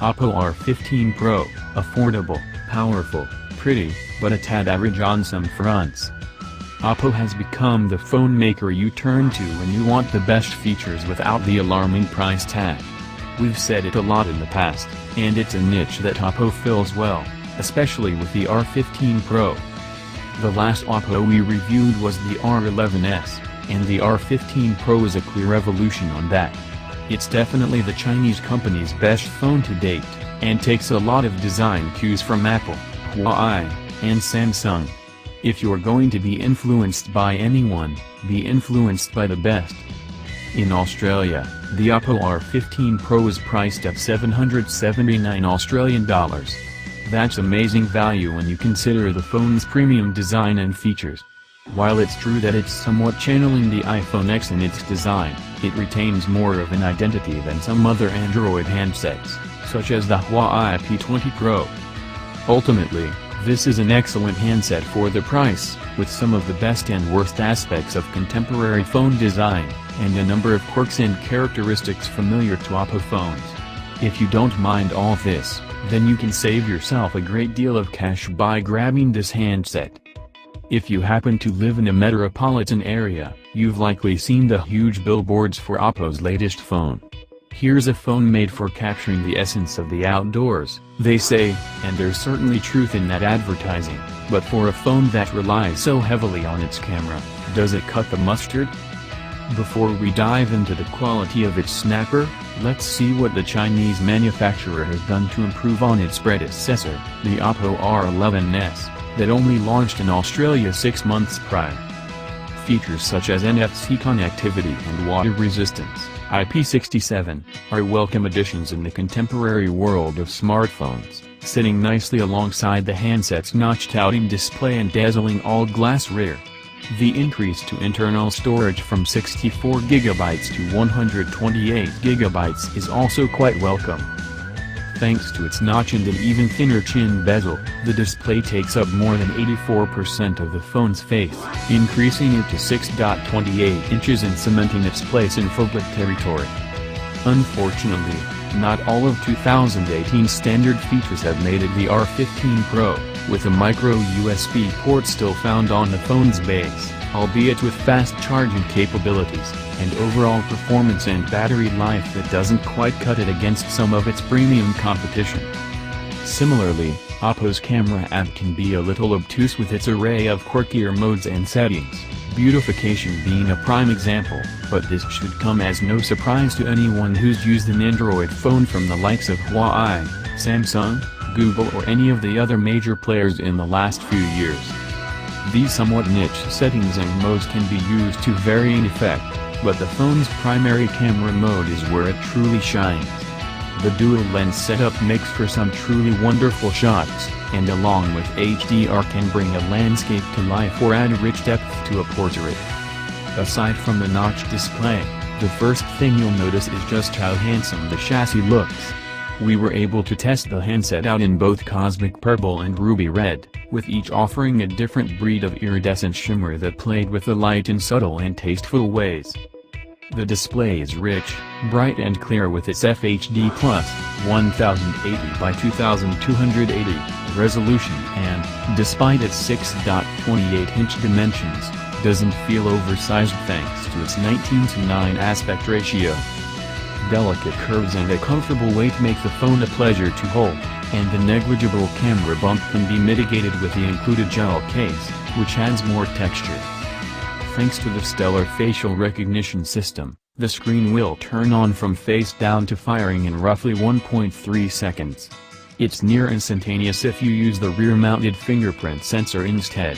Oppo R15 Pro, affordable, powerful, pretty, but a tad average on some fronts. Oppo has become the phone maker you turn to when you want the best features without the alarming price tag. We've said it a lot in the past, and it's a niche that Oppo fills well, especially with the R15 Pro. The last Oppo we reviewed was the R11s, and the R15 Pro is a clear evolution on that. It's definitely the Chinese company's best phone to date, and takes a lot of design cues from Apple, Huawei, and Samsung. If you're going to be influenced by anyone, be influenced by the best. In Australia, the Oppo R15 Pro is priced at 779 Australian dollars. That's amazing value when you consider the phone's premium design and features. While it's true that it's somewhat channeling the iPhone X in its design, it retains more of an identity than some other Android handsets, such as the Huawei P20 Pro. Ultimately, this is an excellent handset for the price, with some of the best and worst aspects of contemporary phone design, and a number of quirks and characteristics familiar to Oppo phones. If you don't mind all this, then you can save yourself a great deal of cash by grabbing this handset. If you happen to live in a metropolitan area, you've likely seen the huge billboards for Oppo's latest phone. Here's a phone made for capturing the essence of the outdoors, they say, and there's certainly truth in that advertising, but for a phone that relies so heavily on its camera, does it cut the mustard? Before we dive into the quality of its snapper, let's see what the Chinese manufacturer has done to improve on its predecessor, the Oppo R11s, that only launched in Australia 6 months prior. Features such as NFC connectivity and water resistance, IP67, are welcome additions in the contemporary world of smartphones, sitting nicely alongside the handset's notched-out display and dazzling all-glass rear. The increase to internal storage from 64GB to 128GB is also quite welcome. Thanks to its notch and an even thinner chin bezel, the display takes up more than 84% of the phone's face, increasing it to 6.28 inches and cementing its place in phobic territory. Unfortunately, not all of 2018's standard features have made it the R15 Pro, with a micro USB port still found on the phone's base, albeit with fast charging capabilities, and overall performance and battery life that doesn't quite cut it against some of its premium competition. Similarly, Oppo's camera app can be a little obtuse with its array of quirkier modes and settings, beautification being a prime example, but this should come as no surprise to anyone who's used an Android phone from the likes of Huawei, Samsung, Google or any of the other major players in the last few years. These somewhat niche settings and modes can be used to varying effect, but the phone's primary camera mode is where it truly shines. The dual lens setup makes for some truly wonderful shots, and along with HDR can bring a landscape to life or add rich depth to a portrait. Aside from the notched display, the first thing you'll notice is just how handsome the chassis looks. We were able to test the handset out in both Cosmic Purple and Ruby Red, with each offering a different breed of iridescent shimmer that played with the light in subtle and tasteful ways. The display is rich, bright and clear with its FHD+ 1080 by 2280 resolution and, despite its 6.28-inch dimensions, doesn't feel oversized thanks to its 19:9 aspect ratio. Delicate curves and a comfortable weight make the phone a pleasure to hold, and the negligible camera bump can be mitigated with the included gel case, which adds more texture. Thanks to the stellar facial recognition system, the screen will turn on from face down to firing in roughly 1.3 seconds. It's near instantaneous if you use the rear-mounted fingerprint sensor instead,